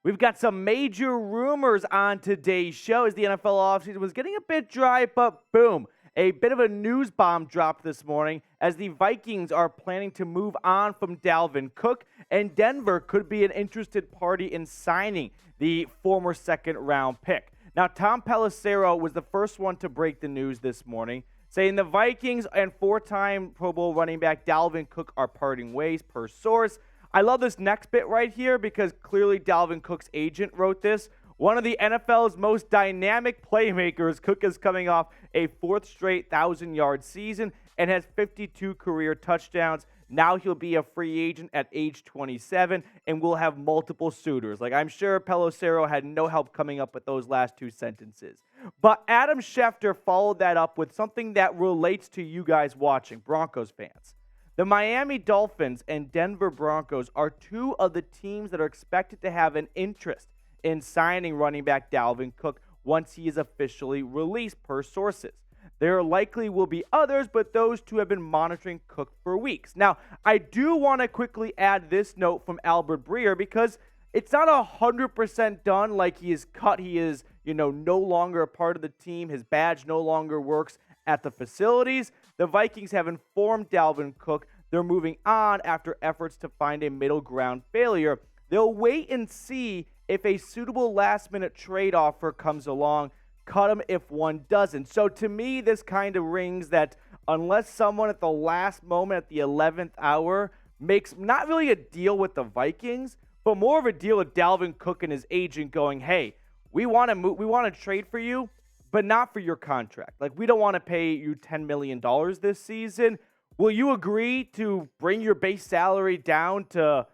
We've got some major rumors on today's show as the NFL offseason was getting a bit dry, but boom, a bit of a news bomb dropped this morning as the Vikings are planning to move on from Dalvin Cook, and Denver could be an interested party in signing the former second-round pick. Now, Tom Pelissero was the first one to break the news this morning, saying the Vikings and four-time Pro Bowl running back Dalvin Cook are parting ways per source. I love this next bit right here because clearly Dalvin Cook's agent wrote this. One of the NFL's most dynamic playmakers, Cook is coming off a fourth straight 1,000-yard season and has 52 career touchdowns. Now he'll be a free agent at age 27 and will have multiple suitors. Like, I'm sure Pelissero had no help coming up with those last two sentences. But Adam Schefter followed that up with something that relates to you guys watching, Broncos fans. The Miami Dolphins and Denver Broncos are two of the teams that are expected to have an interest in signing running back Dalvin Cook once he is officially released, per sources. There likely will be others, but those two have been monitoring Cook for weeks. Now, I do want to quickly add this note from Albert Breer because it's not 100% done, like he is cut. He is, no longer a part of the team. His badge no longer works at the facilities. The Vikings have informed Dalvin Cook they're moving on after efforts to find a middle ground failure. They'll wait and see if a suitable last-minute trade offer comes along. Cut him if one doesn't. So to me, this kind of rings that unless someone at the last moment, at the 11th hour, makes not really a deal with the Vikings, but more of a deal with Dalvin Cook and his agent going, hey, we want to trade for you, but not for your contract. Like, we don't want to pay you $10 million this season. Will you agree to bring your base salary down to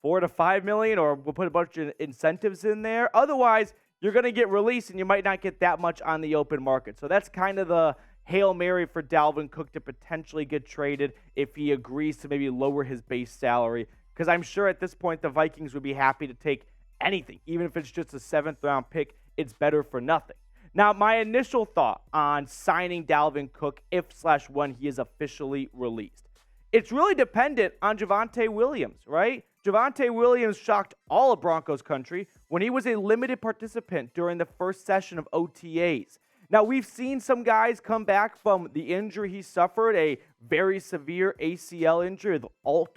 $4 to $5 million, or we'll put a bunch of incentives in there? Otherwise, you're going to get released, and you might not get that much on the open market. So that's kind of the Hail Mary for Dalvin Cook to potentially get traded if he agrees to maybe lower his base salary. Because I'm sure at this point the Vikings would be happy to take anything. Even if it's just a 7th-round pick, it's better for nothing. Now, my initial thought on signing Dalvin Cook if/when he is officially released. It's really dependent on Javonte Williams, right? Javonte Williams shocked all of Broncos country when he was a limited participant during the first session of OTAs. Now, we've seen some guys come back from the injury he suffered, a very severe ACL injury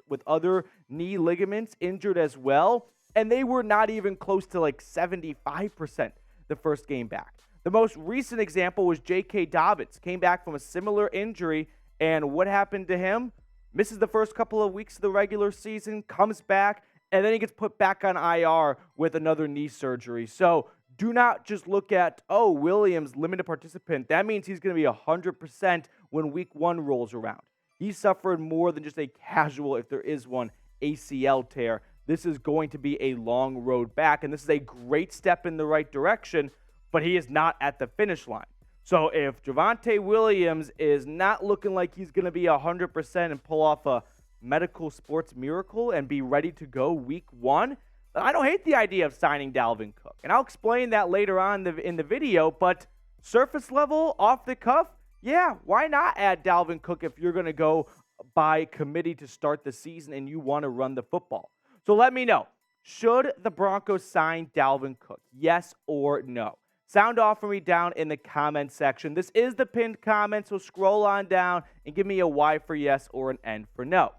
with other knee ligaments injured as well, and they were not even close to like 75% the first game back. The most recent example was J.K. Dobbins. Came back from a similar injury, and what happened to him? Misses the first couple of weeks of the regular season, comes back, and then he gets put back on IR with another knee surgery. So do not just look at, Williams, limited participant. That means he's going to be 100% when week 1 rolls around. He suffered more than just a casual, if there is one, ACL tear. This is going to be a long road back, and this is a great step in the right direction, but he is not at the finish line. So if Javonte Williams is not looking like he's going to be 100% and pull off a medical sports miracle and be ready to go week 1, then I don't hate the idea of signing Dalvin Cook. And I'll explain that later on in the video, but surface level, off the cuff, yeah, why not add Dalvin Cook if you're going to go by committee to start the season and you want to run the football? So let me know, should the Broncos sign Dalvin Cook? Yes or no? Sound off for me down in the comment section. This is the pinned comment, so scroll on down and give me a Y for yes or an N for no.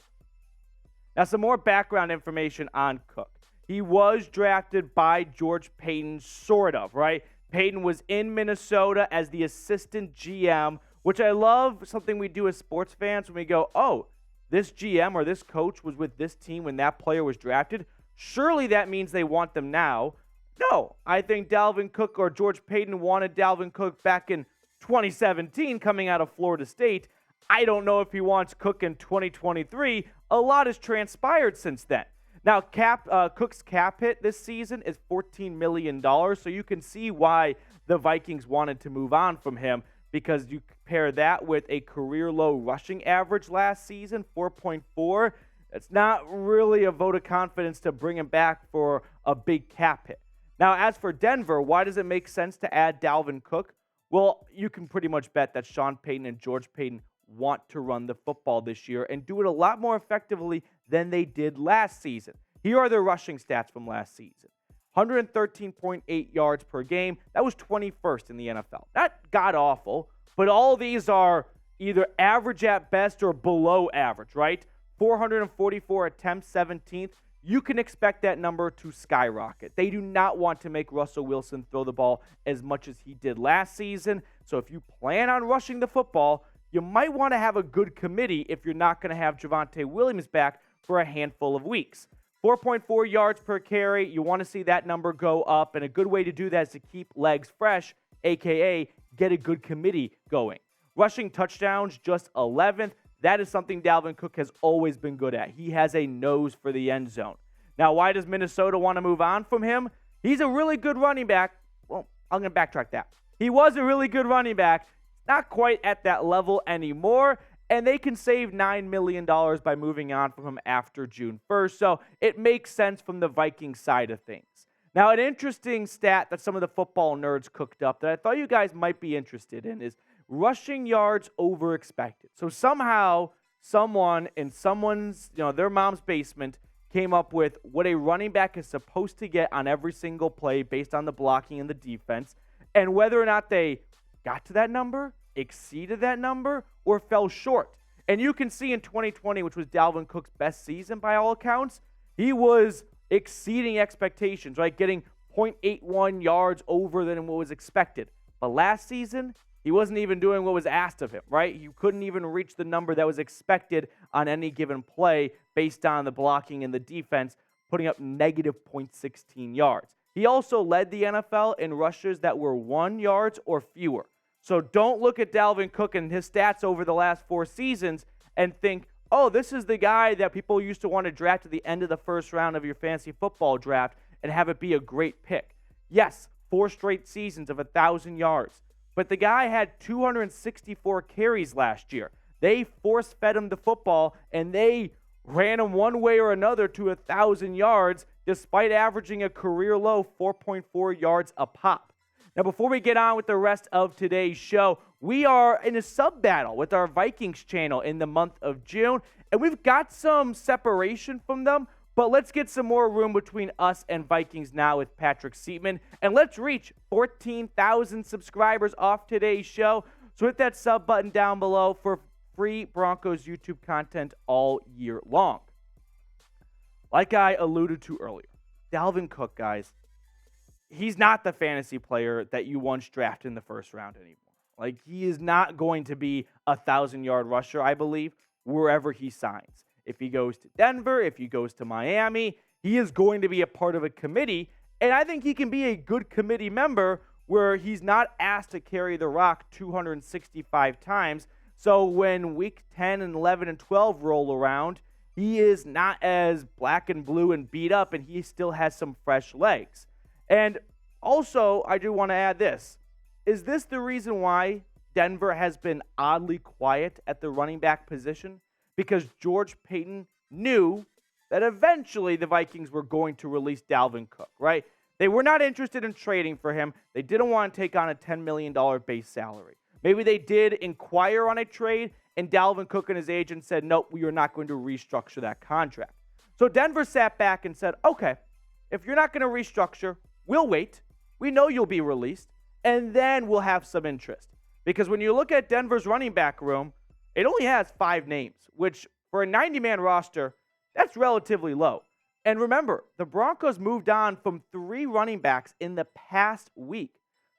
Now, some more background information on Cook. He was drafted by George Paton, sort of, right? Paton was in Minnesota as the assistant GM, which I love, something we do as sports fans when we go, this GM or this coach was with this team when that player was drafted. Surely that means they want them now. No, I think Dalvin Cook or George Paton wanted Dalvin Cook back in 2017 coming out of Florida State. I don't know if he wants Cook in 2023. A lot has transpired since then. Now, Cook's cap hit this season is $14 million, so you can see why the Vikings wanted to move on from him, because you compare that with a career-low rushing average last season, 4.4. It's not really a vote of confidence to bring him back for a big cap hit. Now, as for Denver, why does it make sense to add Dalvin Cook? Well, you can pretty much bet that Sean Payton and George Paton want to run the football this year and do it a lot more effectively than they did last season. Here are their rushing stats from last season. 113.8 yards per game. That was 21st in the NFL. Not god-awful, but all of these are either average at best or below average, right? 444 attempts, 17th. You can expect that number to skyrocket. They do not want to make Russell Wilson throw the ball as much as he did last season. So if you plan on rushing the football, you might want to have a good committee if you're not going to have Javonte Williams back for a handful of weeks. 4.4 yards per carry. You want to see that number go up, and a good way to do that is to keep legs fresh, a.k.a. get a good committee going. Rushing touchdowns, just 11th. That is something Dalvin Cook has always been good at. He has a nose for the end zone. Now, why does Minnesota want to move on from him? He's a really good running back. Well, I'm going to backtrack that. He was a really good running back. Not quite at that level anymore. And they can save $9 million by moving on from him after June 1st. So it makes sense from the Vikings side of things. Now, an interesting stat that some of the football nerds cooked up that I thought you guys might be interested in is rushing yards over expected. So somehow someone in someone's, their mom's basement came up with what a running back is supposed to get on every single play based on the blocking and the defense, and whether or not they got to that number, exceeded that number, or fell short. And you can see in 2020, which was Dalvin Cook's best season by all accounts, he was exceeding expectations, right? Getting 0.81 yards over than what was expected. But last season, he wasn't even doing what was asked of him, right? You couldn't even reach the number that was expected on any given play based on the blocking and the defense, putting up negative 0.16 yards. He also led the NFL in rushes that were 1 yards or fewer. So don't look at Dalvin Cook and his stats over the last 4 seasons and think, oh, this is the guy that people used to want to draft at the end of the first round of your fantasy football draft and have it be a great pick. Yes, 4 straight seasons of 1,000 yards. But the guy had 264 carries last year. They force-fed him the football, and they ran him one way or another to 1,000 yards, despite averaging a career-low 4.4 yards a pop. Now, before we get on with the rest of today's show, we are in a sub-battle with our Vikings channel in the month of June, and we've got some separation from them, but let's get some more room between us and Vikings now with Patrick Seatman, and let's reach 14,000 subscribers off today's show. So hit that sub button down below for free Broncos YouTube content all year long. Like I alluded to earlier, Dalvin Cook, guys, he's not the fantasy player that you once drafted in the first round anymore. Like, he is not going to be a 1,000-yard rusher, I believe, wherever he signs. If he goes to Denver, if he goes to Miami, he is going to be a part of a committee, and I think he can be a good committee member where he's not asked to carry the rock 265 times. So when week 10 and 11 and 12 roll around, he is not as black and blue and beat up, and he still has some fresh legs. And also, I do want to add this. Is this the reason why Denver has been oddly quiet at the running back position? Because George Paton knew that eventually the Vikings were going to release Dalvin Cook, right? They were not interested in trading for him. They didn't want to take on a $10 million base salary. Maybe they did inquire on a trade, and Dalvin Cook and his agent said, nope, we are not going to restructure that contract. So Denver sat back and said, okay, if you're not going to restructure, we'll wait. We know you'll be released, and then we'll have some interest. Because when you look at Denver's running back room, it only has 5 names, which for a 90-man roster, that's relatively low. And remember, the Broncos moved on from 3 running backs in the past week.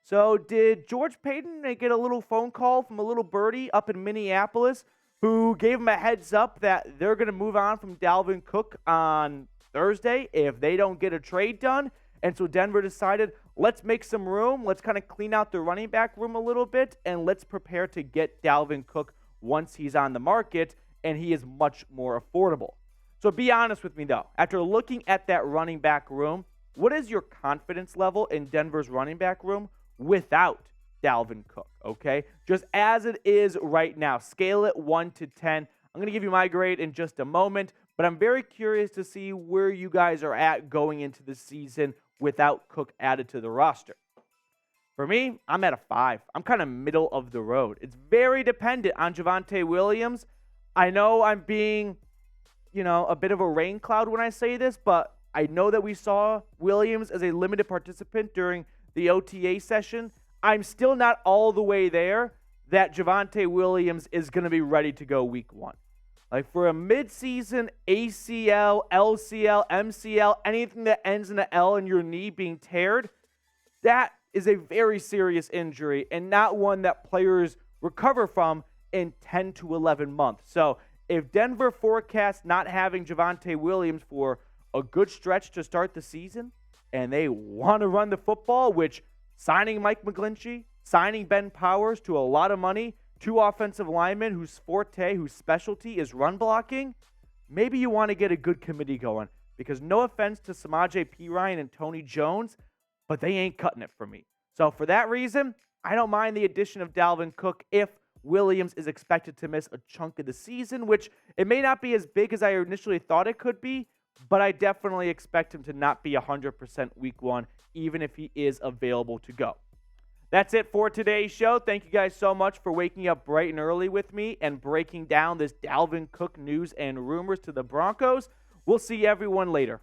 So did George Paton get a little phone call from a little birdie up in Minneapolis who gave him a heads up that they're going to move on from Dalvin Cook on Thursday if they don't get a trade done? And so Denver decided, let's make some room. Let's kind of clean out the running back room a little bit, and let's prepare to get Dalvin Cook once he's on the market, and he is much more affordable. So be honest with me, though. After looking at that running back room, what is your confidence level in Denver's running back room without Dalvin Cook, okay? Just as it is right now. Scale it 1 to 10. I'm going to give you my grade in just a moment, but I'm very curious to see where you guys are at going into the season without Cook added to the roster. For me, I'm at a 5. I'm kind of middle of the road. It's very dependent on Javonte Williams. I know I'm being, a bit of a rain cloud when I say this, but I know that we saw Williams as a limited participant during the OTA session. I'm still not all the way there that Javonte Williams is going to be ready to go week 1. Like for a midseason ACL, LCL, MCL, anything that ends in an L in your knee being teared, that is a very serious injury and not one that players recover from in 10 to 11 months. So if Denver forecasts not having Javonte Williams for a good stretch to start the season, and they want to run the football, which signing Mike McGlinchey, signing Ben Powers to a lot of money, 2 offensive linemen whose specialty is run blocking, maybe you want to get a good committee going. Because no offense to Samaje Perine and Tony Jones, but they ain't cutting it for me. So for that reason, I don't mind the addition of Dalvin Cook if Williams is expected to miss a chunk of the season, which it may not be as big as I initially thought it could be, but I definitely expect him to not be 100% week 1, even if he is available to go. That's it for today's show. Thank you guys so much for waking up bright and early with me and breaking down this Dalvin Cook news and rumors to the Broncos. We'll see everyone later.